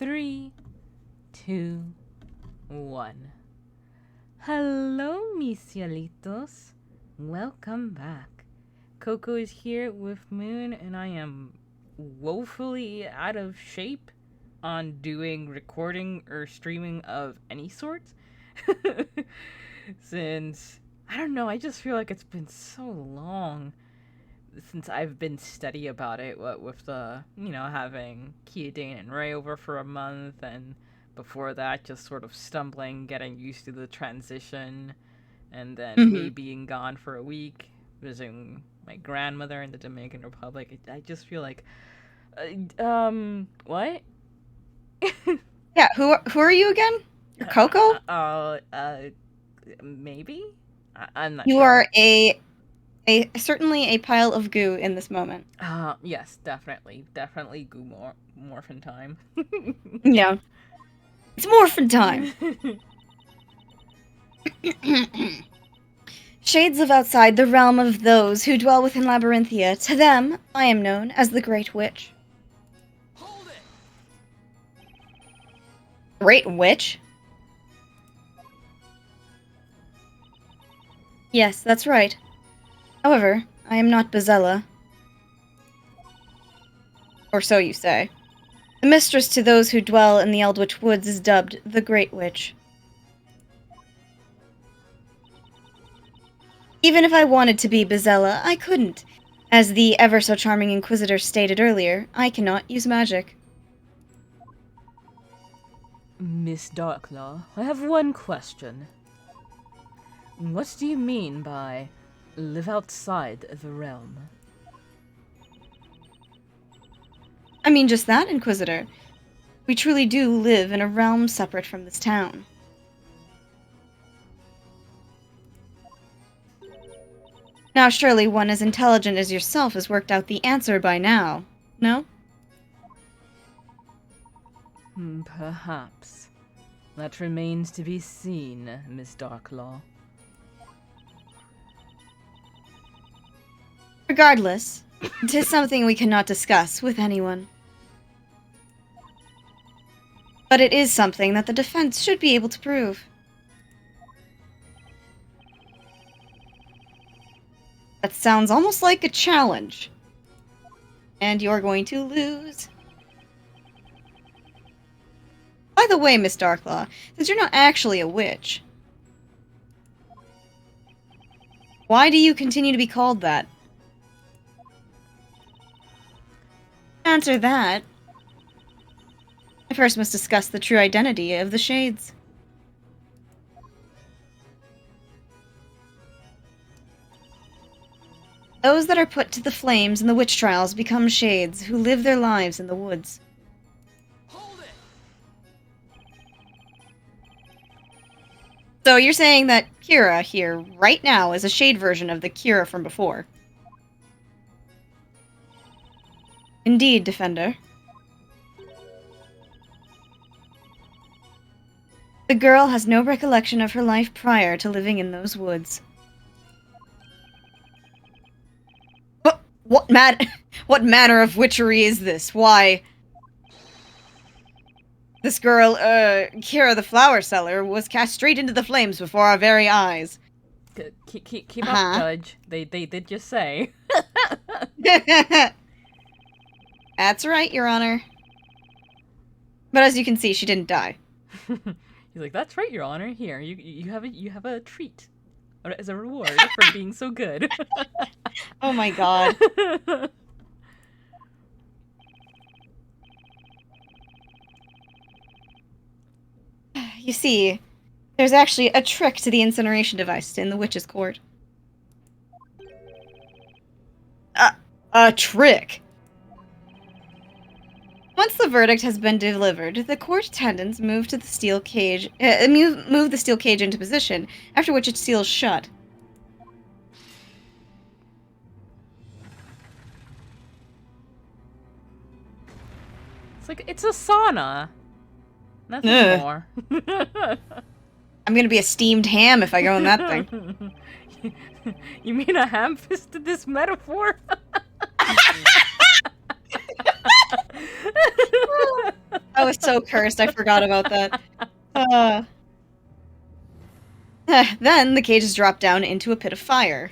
3, 2, 1. Hello, mis cielitos. Welcome back. Coco is here with Moon, and I am woefully out of shape on doing recording or streaming of any sort. Since, I don't know, I just feel like it's been so long since I've been steady about it, what with the, having Kia, Dane, and Ray over for a month, and before that, just sort of stumbling, getting used to the transition, and then me being gone for a week, visiting my grandmother in the Dominican Republic. I just feel like, what? Yeah, who are you again? You're Coco? Maybe? I'm not You sure. are a certainly a pile of goo in this moment. Yes, definitely goo morphin time. Yeah. It's morphin' time. Shades of outside the realm of those who dwell within Labyrinthia, to them I am known as the Great Witch. Hold it! Great Witch? Yes, that's right. However, I am not Bazella. Or so you say. The mistress to those who dwell in the Eldritch Woods is dubbed the Great Witch. Even if I wanted to be Bazella, I couldn't. As the ever-so-charming Inquisitor stated earlier, I cannot use magic. Miss Darklaw, I have one question. What do you mean by live outside the realm? I mean just that, Inquisitor. We truly do live in a realm separate from this town. Now surely one as intelligent as yourself has worked out the answer by now, no? Perhaps. That remains to be seen, Miss Darklaw. Regardless, 'tis something we cannot discuss with anyone. But it is something that the defense should be able to prove. That sounds almost like a challenge. And you're going to lose. By the way, Miss Darklaw, since you're not actually a witch, why do you continue to be called that? To answer that, I first must discuss the true identity of the Shades. Those that are put to the flames in the witch trials become Shades, who live their lives in the woods. Hold it! So you're saying that Kira here, right now, is a Shade version of the Kira from before? Indeed, Defender. The girl has no recollection of her life prior to living in those woods. What manner of witchery is this? Why? This girl, Kira the flower seller, was cast straight into the flames before our very eyes. Keep up, Judge. They did just say. That's right, Your Honor. But as you can see, she didn't die. He's like, that's right, Your Honor. Here, you have a treat as a reward for being so good. Oh my god. You see, there's actually a trick to the incineration device in the witch's court. A trick? Once the verdict has been delivered, the court attendants move the steel cage into position, after which it seals shut. It's like, it's a sauna. Nothing more. I'm gonna be a steamed ham if I go in that thing. You mean a ham-fisted this metaphor? I was so cursed, I forgot about that. Then the cage is dropped down into a pit of fire.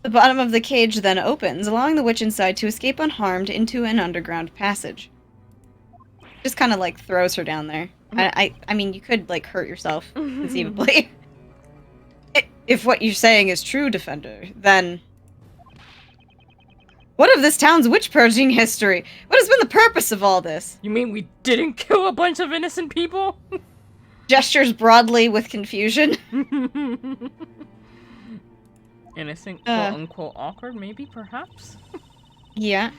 The bottom of the cage then opens, allowing the witch inside to escape unharmed into an underground passage. Just kind of, like, throws her down there. I mean, you could, like, hurt yourself, conceivably. If what you're saying is true, Defender, then... What of this town's witch-purging history? What has been the purpose of all this? You mean we didn't kill a bunch of innocent people? Gestures broadly with confusion. Innocent, quote-unquote awkward, maybe, perhaps? Yeah.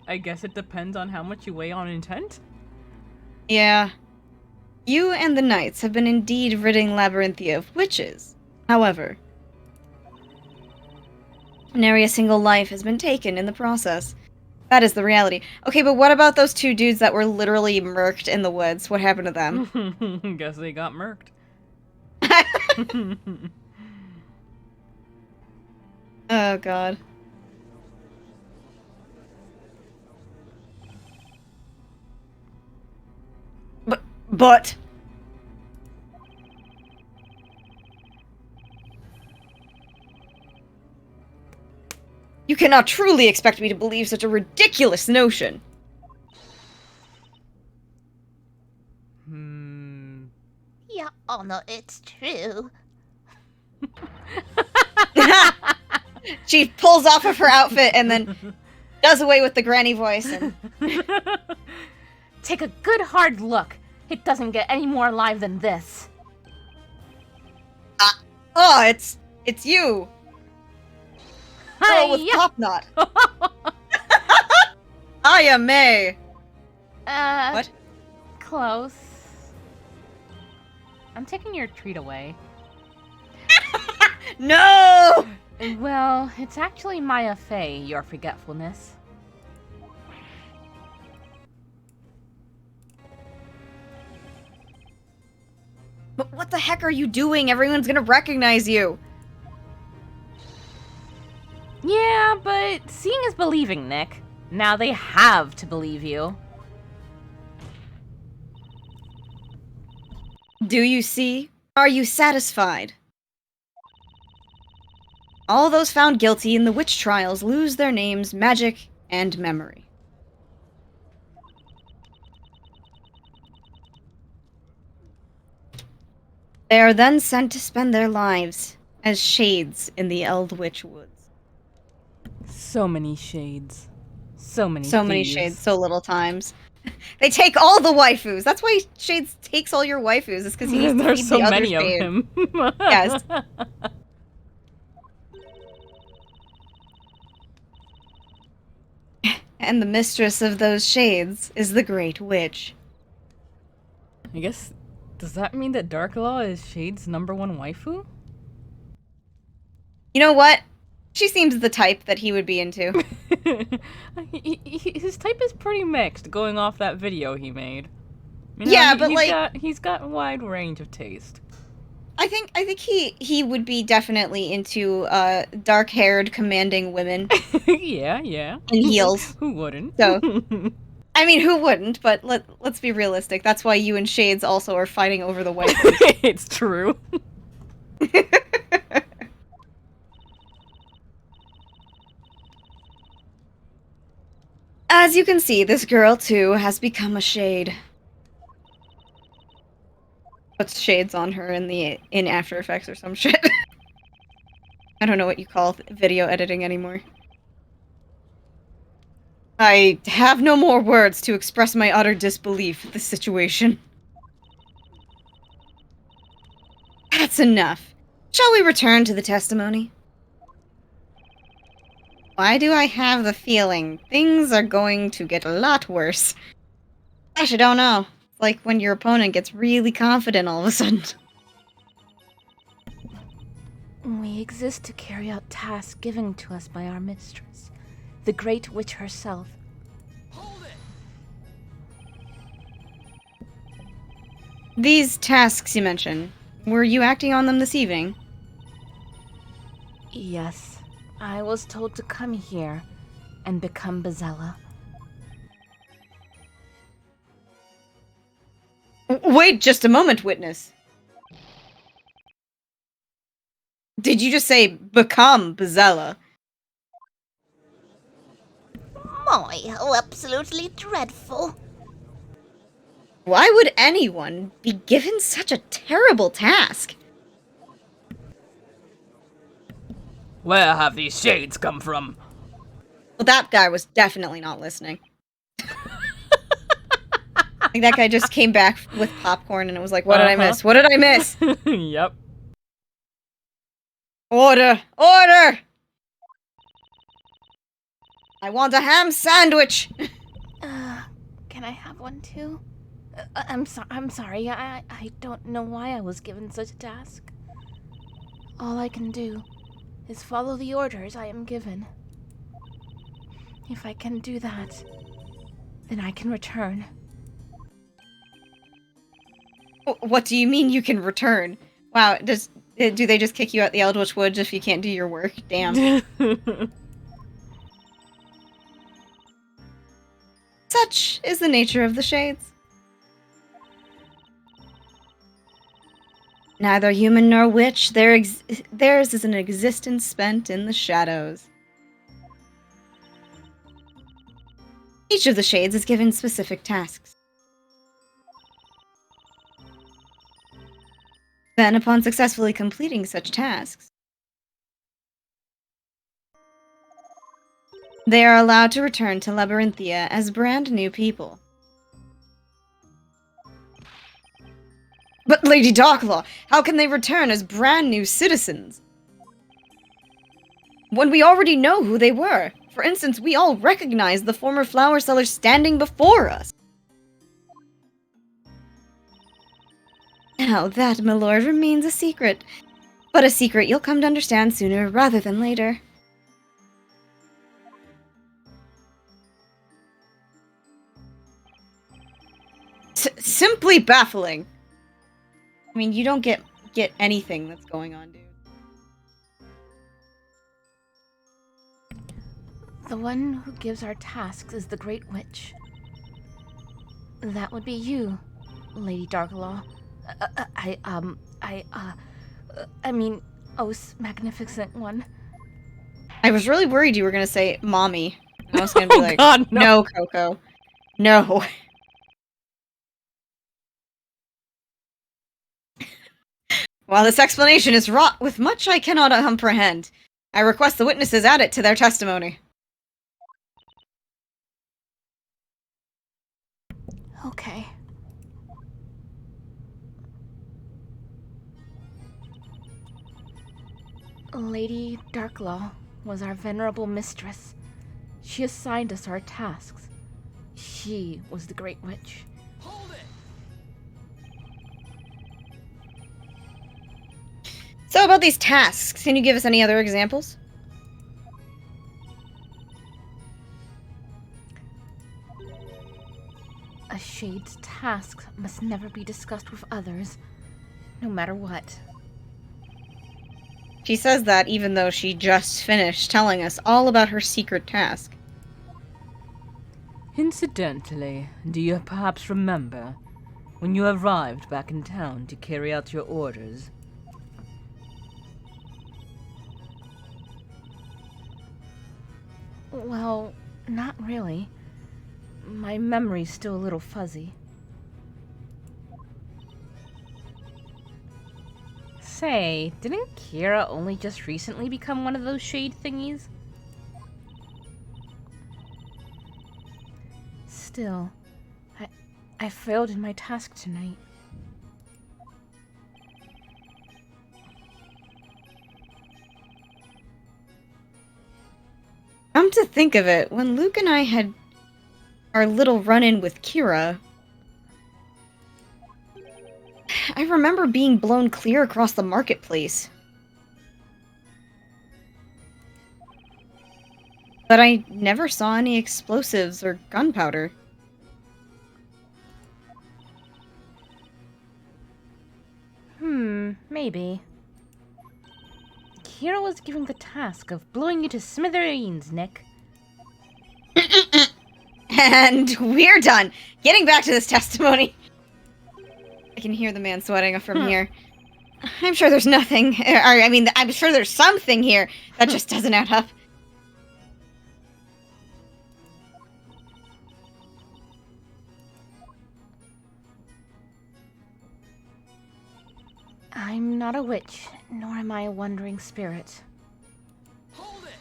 I guess it depends on how much you weigh on intent? Yeah. You and the knights have been indeed ridding Labyrinthia of witches. However, nary a single life has been taken in the process. That is the reality. Okay, but what about those two dudes that were literally murked in the woods? What happened to them? Guess they got murked. Oh, God. But... You cannot truly expect me to believe such a ridiculous notion. Your Honor, it's true. She pulls off of her outfit and then does away with the granny voice. And... Take a good hard look. It doesn't get any more alive than this. Oh, it's you. Girl with top knot. I am May. What? Close. I'm taking your treat away. No! Well, it's actually Maya Fey, your forgetfulness. But what the heck are you doing? Everyone's gonna recognize you. Yeah, but seeing is believing, Nick. Now they have to believe you. Do you see? Are you satisfied? All those found guilty in the witch trials lose their names, magic, and memory. They are then sent to spend their lives as shades in the Eldwitch Woods. So many shades. So many shades, so little times. They take all the waifus. That's why Shades takes all your waifus. It's because he needs to There's feed so the other many shades. of him. Yes. And the mistress of those shades is the Great Witch. I guess, does that mean that Darklaw is Shade's #1 waifu? You know what? She seems the type that he would be into. His type is pretty mixed, going off that video he made. You know, Yeah, but he's got a wide range of taste. I think he would be definitely into dark-haired, commanding women yeah. in heels. Who wouldn't? So, I mean, who wouldn't? But let's be realistic. That's why you and Shades also are fighting over the waifus. It's true. As you can see, this girl, too, has become a shade. Puts shades on her in After Effects or some shit. I don't know what you call video editing anymore. I have no more words to express my utter disbelief of this situation. That's enough. Shall we return to the testimony? Why do I have the feeling things are going to get a lot worse? Actually, don't know. It's like when your opponent gets really confident all of a sudden. We exist to carry out tasks given to us by our mistress, the Great Witch herself. Hold it! These tasks you mentioned, were you acting on them this evening? Yes, I was told to come here and become Bezella. Wait just a moment, witness. Did you just say become Bezella? My, how absolutely dreadful. Why would anyone be given such a terrible task? Where have these shades come from? Well, that guy was definitely not listening. Like, that guy just came back with popcorn and it was like, what did I miss? What did I miss? Yep. Order! Order! I want a ham sandwich! Can I have one too? I'm sorry. I don't know why I was given such a task. All I can do is follow the orders I am given. If I can do that, then I can return. What do you mean you can return? Wow, do they just kick you out the Eldritch Woods if you can't do your work? Damn. Such is the nature of the shades. Neither human nor witch, theirs is an existence spent in the shadows. Each of the shades is given specific tasks. Then, upon successfully completing such tasks, they are allowed to return to Labyrinthia as brand new people. But Lady Darklaw, how can they return as brand new citizens? When we already know who they were. For instance, we all recognize the former flower seller standing before us. Now that, my lord, remains a secret. But a secret you'll come to understand sooner rather than later. Simply baffling. I mean, you don't get anything that's going on, dude. The one who gives our tasks is the Great Witch. That would be you, Lady Darklaw. I mean, oh, magnificent one. I was really worried you were gonna say mommy. I was gonna be like, God, no. no, Coco. No. While this explanation is wrought with much I cannot comprehend, I request the witnesses add it to their testimony. Okay. Lady Darklaw was our venerable mistress. She assigned us our tasks. She was the Great Witch. Hold it! So about these tasks, can you give us any other examples? A shade's tasks must never be discussed with others, no matter what. She says that even though she just finished telling us all about her secret task. Incidentally, do you perhaps remember when you arrived back in town to carry out your orders? Well, not really. My memory's still a little fuzzy. Say, didn't Kira only just recently become one of those shade thingies? Still, I failed in my task tonight. Come to think of it, when Luke and I had our little run-in with Kira, I remember being blown clear across the marketplace. But I never saw any explosives or gunpowder. Maybe. hero was given the task of blowing you to smithereens, Nick. And we're done. Getting back to this testimony. I can hear the man sweating from here. I'm sure there's nothing. I'm sure there's something here that just doesn't add up. I'm not a witch, nor am I a wandering spirit. Hold it!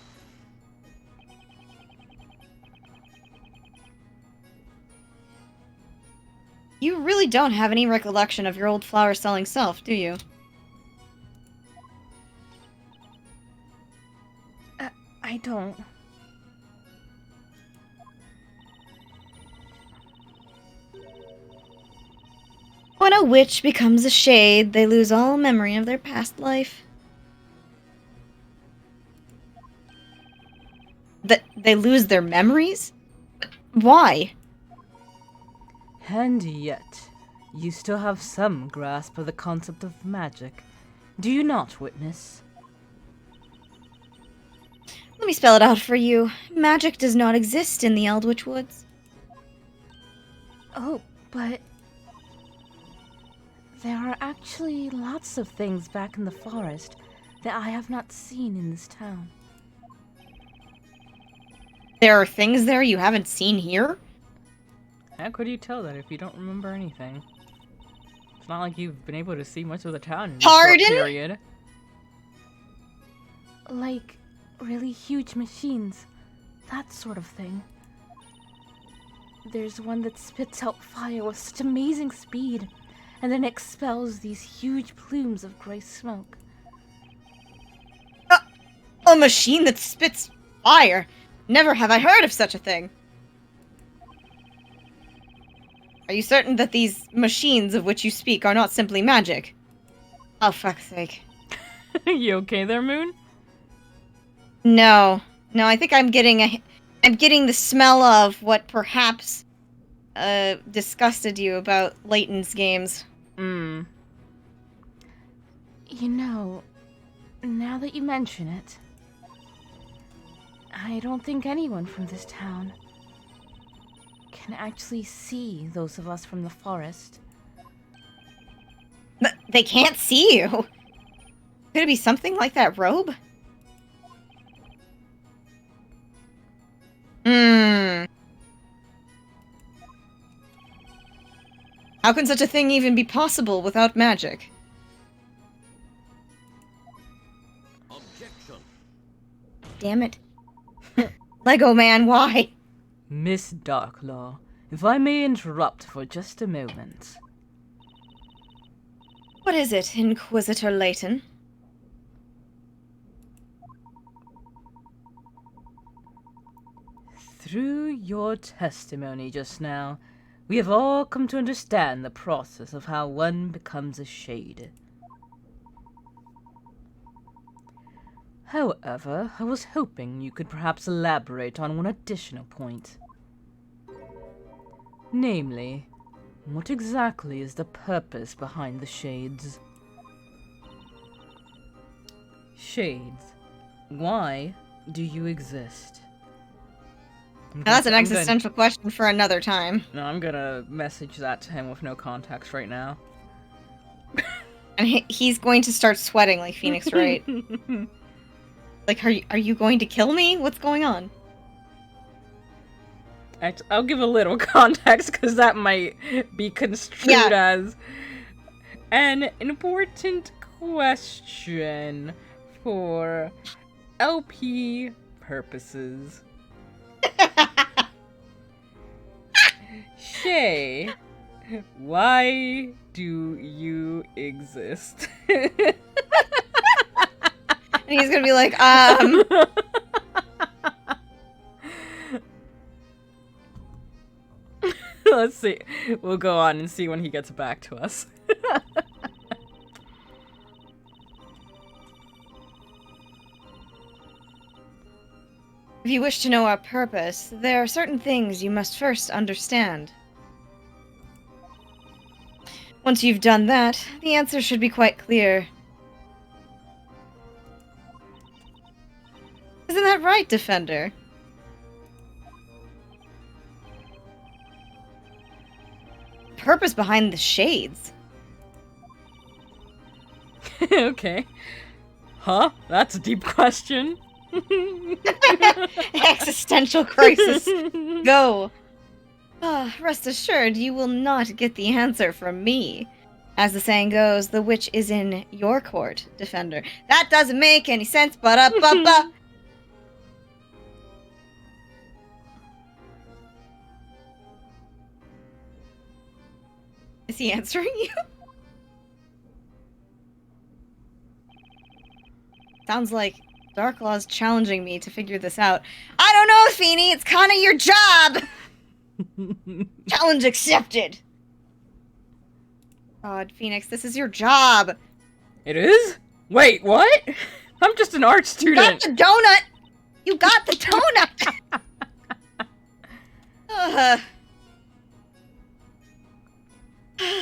You really don't have any recollection of your old flower-selling self, do you? I don't. When a witch becomes a shade, they lose all memory of their past life. They lose their memories? Why? And yet, you still have some grasp of the concept of magic. Do you not, Witness? Let me spell it out for you. Magic does not exist in the Eldritch Woods. Oh, but there are actually lots of things back in the forest that I have not seen in this town. There are things there you haven't seen here? How could you tell that if you don't remember anything? It's not like you've been able to see much of the town in this short Pardon? period. Like really huge machines, that sort of thing. There's one that spits out fire with such amazing speed, and then expels these huge plumes of gray smoke. A machine that spits fire? Never have I heard of such a thing. Are you certain that these machines of which you speak are not simply magic? Oh, fuck's sake. You okay there, Moon? No, I think I'm getting the smell of what perhaps disgusted you about Layton's games. Hmm. You know, now that you mention it, I don't think anyone from this town can actually see those of us from the forest. They can't see you. Could it be something like that robe? How can such a thing even be possible without magic? Objection. Damn it. Lego man, why? Miss Darklaw, if I may interrupt for just a moment. What is it, Inquisitor Layton? Through your testimony just now, we have all come to understand the process of how one becomes a shade. However, I was hoping you could perhaps elaborate on one additional point. Namely, what exactly is the purpose behind the shades? Shades, why do you exist? Now, that's an existential question for another time. No, I'm gonna message that to him with no context right now. And he's going to start sweating like Phoenix Wright. Like, are you going to kill me? What's going on? I'll give a little context because that might be construed as an important question for LP purposes. Shay, why do you exist? And he's gonna be like, Let's see. We'll go on and see when he gets back to us. If you wish to know our purpose, there are certain things you must first understand. Once you've done that, the answer should be quite clear. Isn't that right, Defender? Purpose behind the shades. Okay. Huh? That's a deep question. Existential crisis. Go. Rest assured, you will not get the answer from me. As the saying goes, the witch is in your court, Defender. That doesn't make any sense, but Is he answering you? Sounds like Darklaw's challenging me to figure this out. I don't know, Feeny. It's kind of your job. Challenge accepted. God, Phoenix, this is your job. It is? Wait, what? I'm just an art You got student. the donut. You got the donut.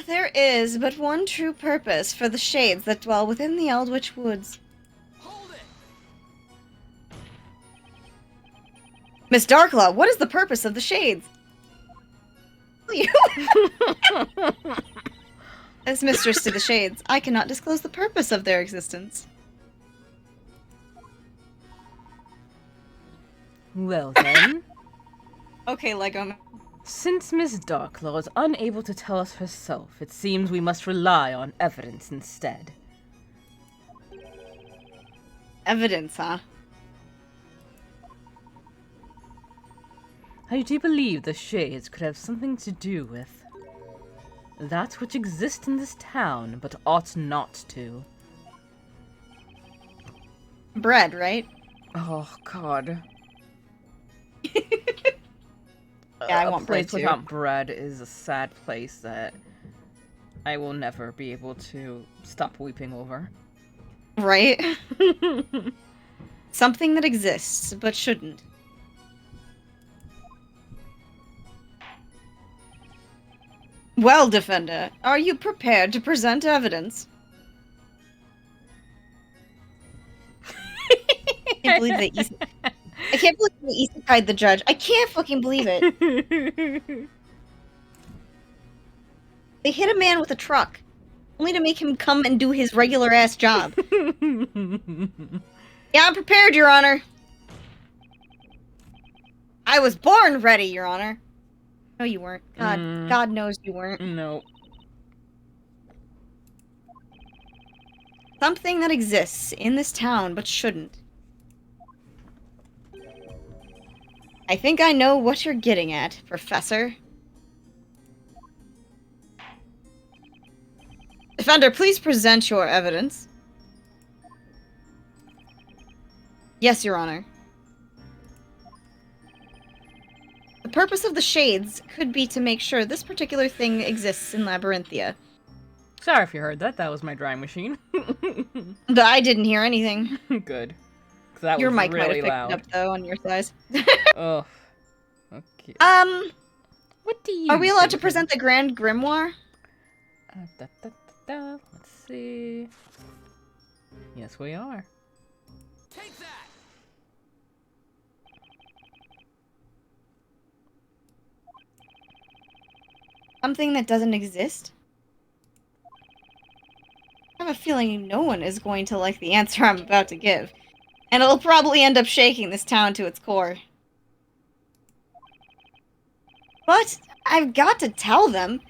There is but one true purpose for the shades that dwell within the Eldritch Woods. Hold it! Miss Darklaw, what is the purpose of the shades? You. As mistress to the shades, I cannot disclose the purpose of their existence. Well then, Okay, Lego. since Miss Darklaw is unable to tell us herself, it seems we must rely on evidence instead. Evidence, huh? I do believe the shades could have something to do with that which exists in this town, but ought not to. Bread, right? Oh God. Yeah, I A want bread place too. without bread is a sad place that I will never be able to stop weeping over. Right? Something that exists, but shouldn't. Well, Defender, are you prepared to present evidence? I can't believe they I can't believe they isekai'd the judge. I can't fucking believe it. They hit a man with a truck, only to make him come and do his regular ass job. Yeah, I'm prepared, Your Honor. I was born ready, Your Honor. No, you weren't. God knows you weren't. No. Something that exists in this town, but shouldn't. I think I know what you're getting at, Professor. Defender, please present your evidence. Yes, Your Honor. The purpose of the shades could be to make sure this particular thing exists in Labyrinthia. Sorry if you heard that. That was my drying machine. But I didn't hear anything. Good. 'Cause that Your was mic might have really picked loud. it up, though, on your size. Ugh. Okay. What do you Are we allowed to think present the Grand Grimoire? Let's see. Yes, we are. Take that! Something that doesn't exist? I have a feeling no one is going to like the answer I'm about to give. And it'll probably end up shaking this town to its core. But I've got to tell them.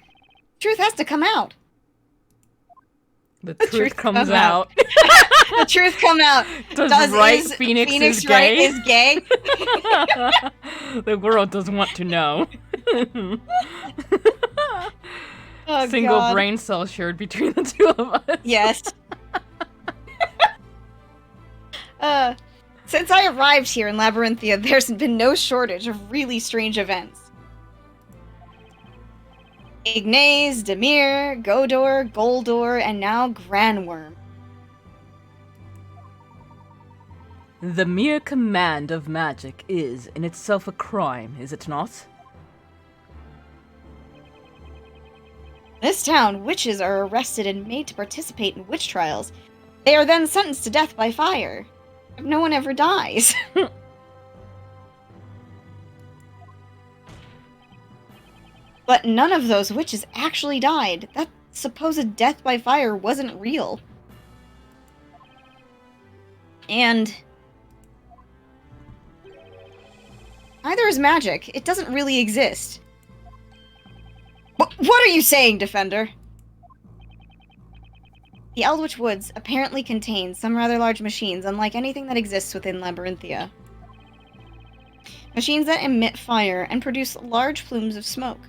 Truth has to come out. The truth truth comes come out. The truth come out. Does Wright is Phoenix is Wright gay? is gay? The world doesn't want to know. Oh, Single God. brain cell shared between the two of us. Yes. Since I arrived here in Labyrinthia, there's been no shortage of really strange events. Ignace, Demir, Godor, Goldor, and now Granworm. The mere command of magic is in itself a crime, is it not? In this town, witches are arrested and made to participate in witch trials. They are then sentenced to death by fire. No one ever dies. But none of those witches actually died. That supposed death by fire wasn't real. And neither is magic. It doesn't really exist. What are you saying, Defender? The Eldritch Woods apparently contain some rather large machines, unlike anything that exists within Labyrinthia. Machines that emit fire and produce large plumes of smoke.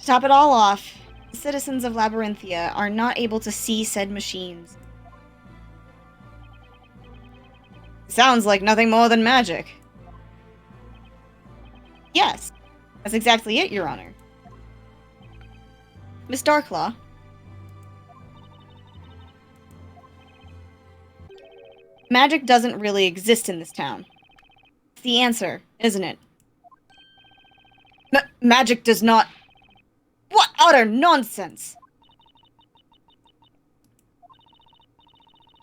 To top it all off, the citizens of Labyrinthia are not able to see said machines. Sounds like nothing more than magic. Yes, that's exactly it, Your Honor. Miss Darklaw. Magic doesn't really exist in this town. It's the answer, isn't it? Magic does not... What utter nonsense!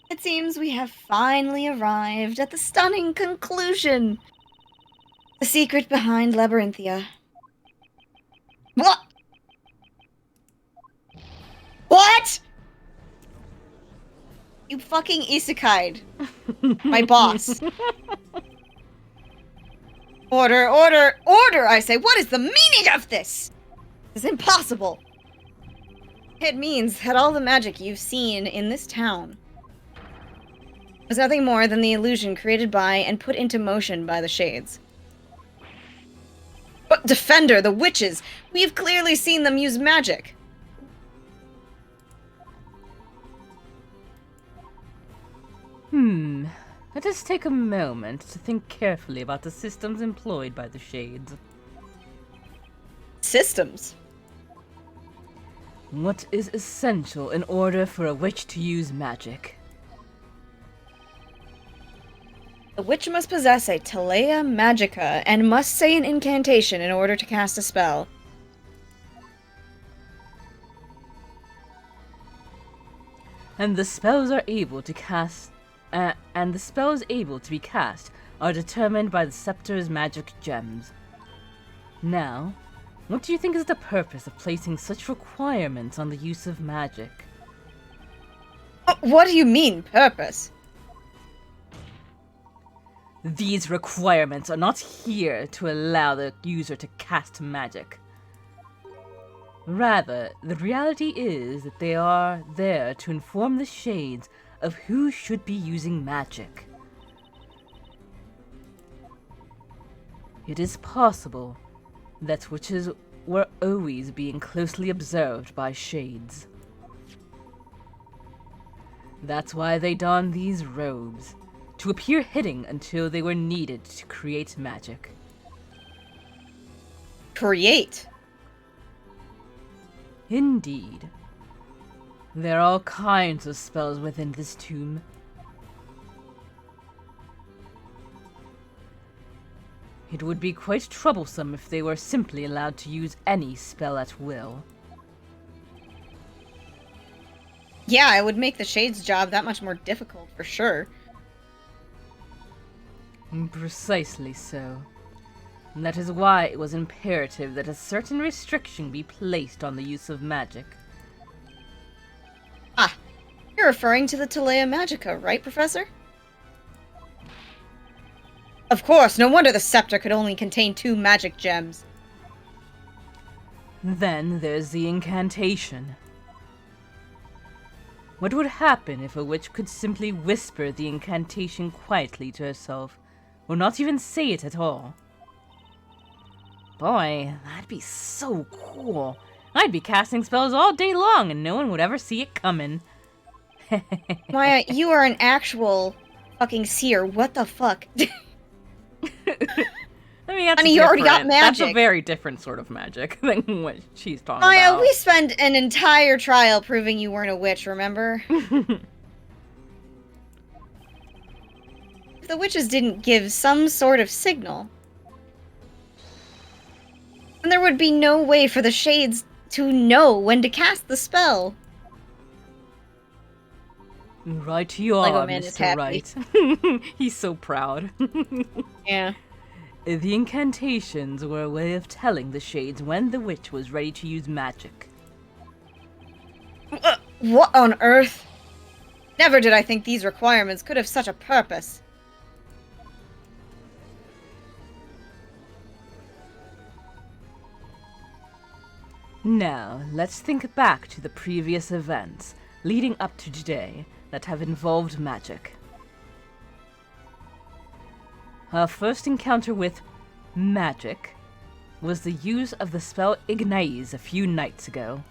It seems we have finally arrived at the stunning conclusion. The secret behind Labyrinthia. What? What? You fucking isekai'd my boss. Order, order, order, I say. What is the meaning of this? It's impossible. It means that all the magic you've seen in this town was nothing more than the illusion created by and put into motion by the Shades. But Defender, the witches, we've clearly seen them use magic. Let us take a moment to think carefully about the systems employed by the Shades. Systems? What is essential in order for a witch to use magic? The witch must possess a Telea Magica and must say an incantation in order to cast a spell. And the spells able to be cast are determined by the scepter's magic gems. Now, what do you think is the purpose of placing such requirements on the use of magic? What do you mean, purpose? These requirements are not here to allow the user to cast magic. Rather, the reality is that they are there to inform the Shades of who should be using magic. It is possible that witches were always being closely observed by Shades. That's why they donned these robes, to appear hidden until they were needed to create magic. Create? Indeed. There are all kinds of spells within this tomb. It would be quite troublesome if they were simply allowed to use any spell at will. Yeah, it would make the Shade's job that much more difficult, for sure. Precisely so. And that is why it was imperative that a certain restriction be placed on the use of magic. Ah, you're referring to the Telea Magica, right, Professor? Of course, no wonder the scepter could only contain 2 magic gems. Then there's the incantation. What would happen if a witch could simply whisper the incantation quietly to herself, or not even say it at all? Boy, that'd be so cool. I'd be casting spells all day long and no one would ever see it coming. Maya, you are an actual fucking seer. What the fuck? I mean, that's Honey, you already got different. That's a magic. very different sort of magic than what she's talking Maya, about. we spent an entire trial proving you weren't a witch, remember? If the witches didn't give some sort of signal, then there would be no way for the Shades to know when to cast the spell. Right you Lego are, Man is Mr. happy. Wright. He's so proud. Yeah. The incantations were a way of telling the shades when the witch was ready to use magic. What on earth? Never did I think these requirements could have such a purpose. Now, let's think back to the previous events leading up to today that have involved magic. Our first encounter with magic was the use of the spell Ignize a few nights ago.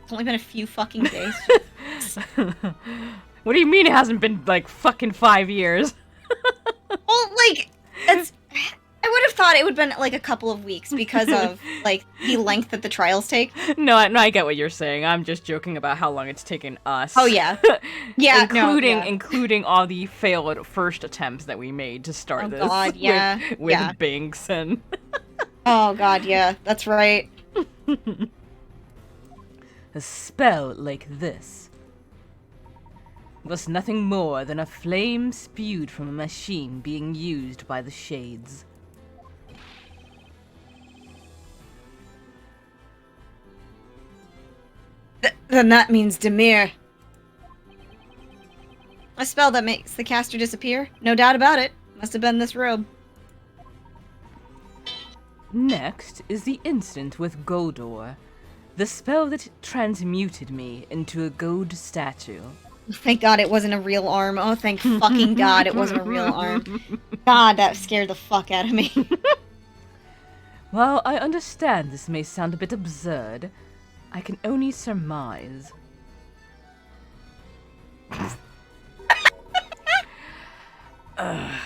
It's only been a few fucking days. What do you mean it hasn't been, like, fucking 5 years? Well, like, it's... I would have thought it would have been, like, a couple of weeks because of, like, the length that the trials take. No, I get what you're saying. I'm just joking about how long it's taken us. Oh, yeah. Yeah, including all the failed first attempts that we made to start this. Oh, God, yeah. With yeah. Binks and... Oh, God, yeah. That's right. A spell like this was nothing more than a flame spewed from a machine being used by the shades. Then that means Demir. A spell that makes the caster disappear? No doubt about it. Must have been this robe. Next is the incident with Goldor, the spell that transmuted me into a gold statue. Thank God it wasn't a real arm. Oh, thank fucking God it wasn't a real arm. God, that scared the fuck out of me. While I understand this may sound a bit absurd, I can only surmise. That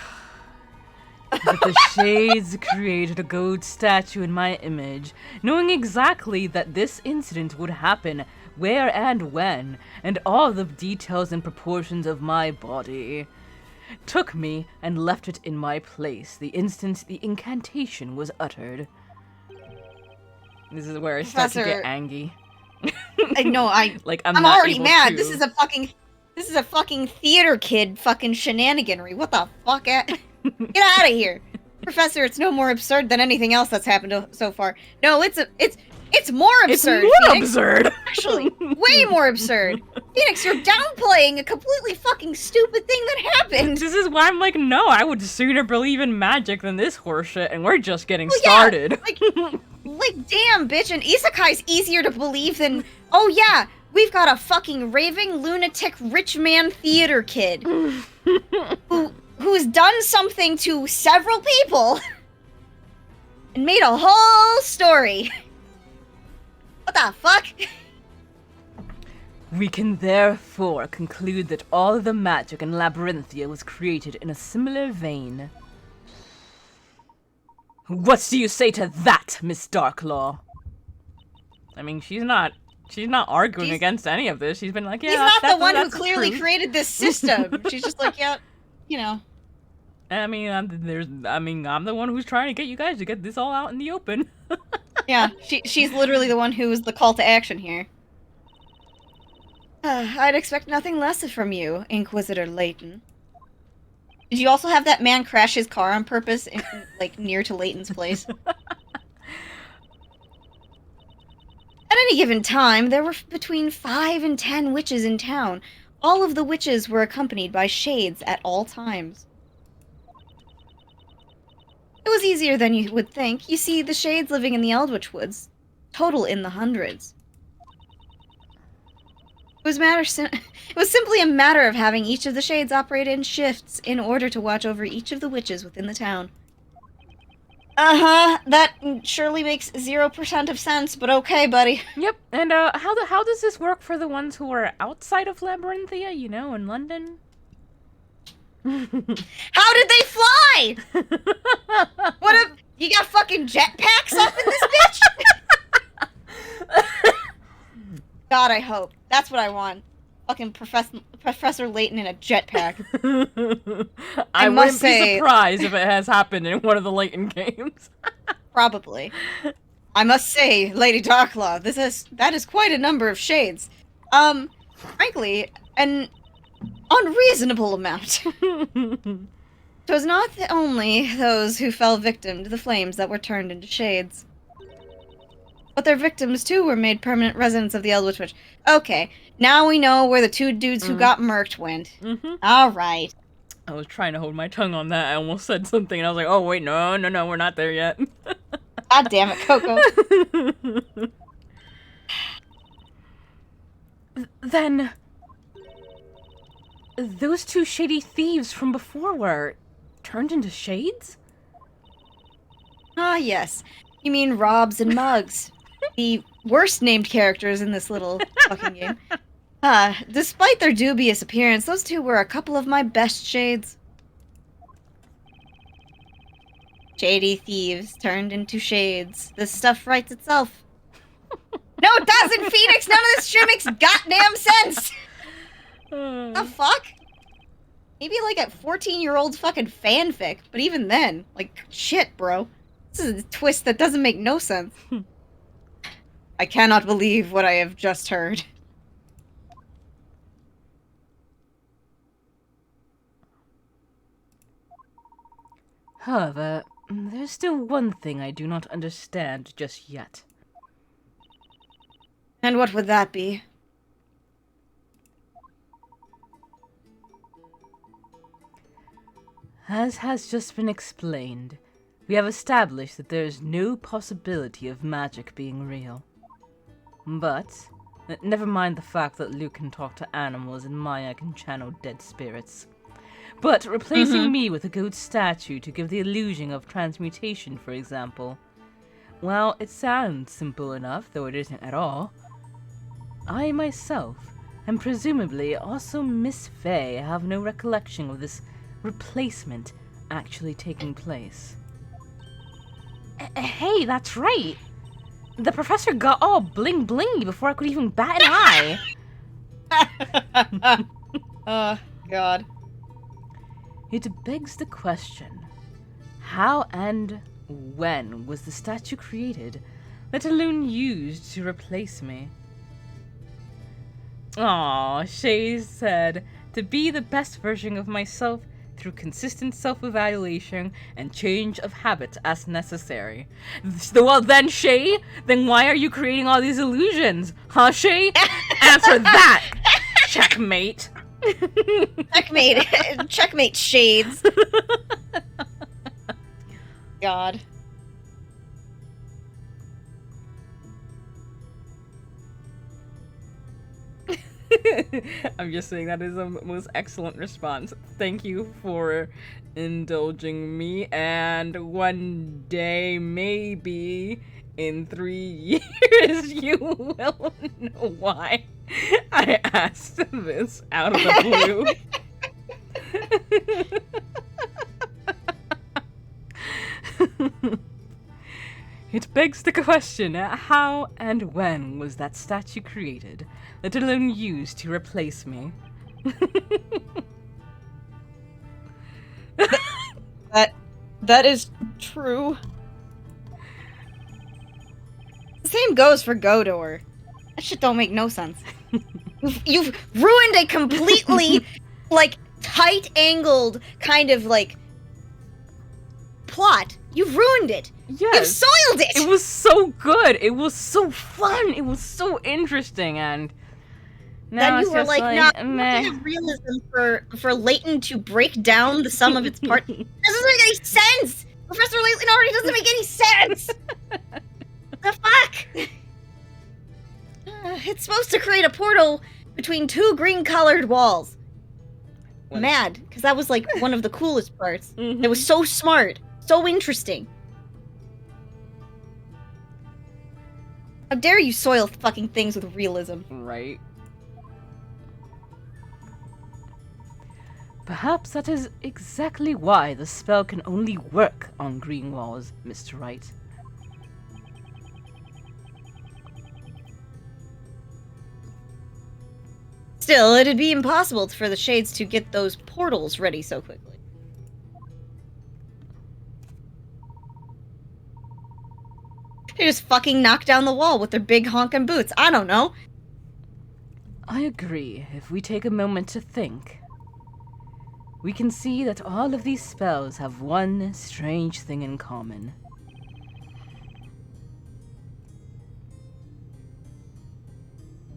the shades created a gold statue in my image, knowing exactly that this incident would happen, where and when, and all the details and proportions of my body. Took me and left it in my place the instant the incantation was uttered. This is where I start to Professor- get angry. I know, Like I'm not already able mad. to. This is a fucking theater kid fucking shenaniganry. What the fuck? Get out of here. Professor, it's no more absurd than anything else that's happened so far. No, it's more absurd. It's more Phoenix. absurd. Actually, way more absurd. Phoenix, you're downplaying a completely fucking stupid thing that happened. This is why I'm like, no, I would sooner believe in magic than this horseshit, and we're just getting Well, yeah, started. Like, damn, bitch, an isekai's easier to believe than, oh yeah, we've got a fucking raving lunatic rich man theater kid who's done something to several people and made a whole story. What the fuck? We can therefore conclude that all the magic in Labyrinthia was created in a similar vein. What do you say to that, Miss Darklaw? I mean, she's not arguing against any of this. She's been like, yeah, He's not the one who that's clearly truth. created this system. She's just like, yeah, you know. I mean, I'm the one who's trying to get you guys to get this all out in the open. Yeah, she's literally the one who's the call to action here. I'd expect nothing less from you, Inquisitor Layton. Did you also have that man crash his car on purpose, like, near to Layton's place? At any given time, there were between 5 and 10 witches in town. All of the witches were accompanied by shades at all times. It was easier than you would think. You see, the shades living in the Eldritch Woods, total in the hundreds. It was simply a matter of having each of the shades operate in shifts in order to watch over each of the witches within the town. Uh-huh, that surely makes 0% of sense, but okay, buddy. Yep. And how does this work for the ones who are outside of Labyrinthia? You know, in London. How did they fly? What if you got fucking jetpacks up in this bitch? God, I hope. That's what I want. Fucking Professor Layton in a jetpack. I must wouldn't be say- surprised if it has happened in one of the Layton games. Probably. I must say, Lady Darklaw, that is quite a number of shades. Frankly, an unreasonable amount. 'Twas not only those who fell victim to the flames that were turned into shades, but their victims too were made permanent residents of the Eldritch Witch. Okay, now we know where the two dudes who got murked went. Alright. I was trying to hold my tongue on that. I almost said something, and I was like, oh, wait, no, we're not there yet. God damn it, Coco. Then... those two shady thieves from before were turned into shades? Ah, yes. You mean Robs and Mugs. The worst named characters in this little fucking game. Despite their dubious appearance, those two were a couple of my best shades. Shady thieves turned into shades. This stuff writes itself. No, it doesn't, Phoenix! None of this shit makes goddamn sense! The fuck? Maybe like a 14-year-old fucking fanfic, but even then, like, shit, bro. This is a twist that doesn't make no sense. I cannot believe what I have just heard. However, there's still one thing I do not understand just yet. And what would that be? As has just been explained, we have established that there is no possibility of magic being real. But, never mind the fact that Luke can talk to animals and Maya can channel dead spirits. But replacing me with a goat statue to give the illusion of transmutation, for example, well, it sounds simple enough, though it isn't at all. I myself, and presumably also Miss Fey, have no recollection of this replacement actually taking place. Hey, that's right! The professor got all bling-blingy before I could even bat an eye! Oh, God. It begs the question, how and when was the statue created, let alone used to replace me? Aww, Shay said, to be the best version of myself through consistent self-evaluation and change of habits as necessary. Well then, Shay, then why are you creating all these illusions? Huh, Shay? Answer that! Checkmate. Checkmate. Checkmate, shades. God. I'm just saying that is a most excellent response. Thank you for indulging me, and one day, maybe in 3 years, you will know why I asked this out of the blue. It begs the question, how and when was that statue created, let alone used to replace me? That is true. Same goes for Godor. That shit don't make no sense. You've ruined a completely, like, tight-angled kind of, like, plot. You've ruined it. Yes. You've soiled it. It was so good. It was so fun. It was so interesting, and now then it's you were just like, nah, nah, have realism for Layton to break down the sum of its parts. That doesn't make any sense. Professor Layton already doesn't make any sense. The fuck? It's supposed to create a portal between two green-colored walls. What? Mad, because that was like one of the coolest parts. It was so smart, so interesting. How dare you soil fucking things with realism? Right. Perhaps that is exactly why the spell can only work on green walls, Mr. Wright. Still, it'd be impossible for the Shades to get those portals ready so quickly. They just fucking knock down the wall with their big honkin' boots. I don't know. I agree. If we take a moment to think, we can see that all of these spells have one strange thing in common.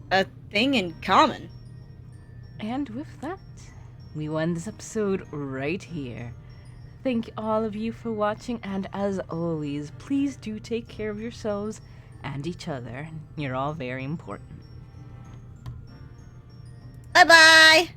A thing in common. And with that, we will end this episode right here. Thank all of you for watching, and as always, please do take care of yourselves and each other. You're all very important. Bye-bye!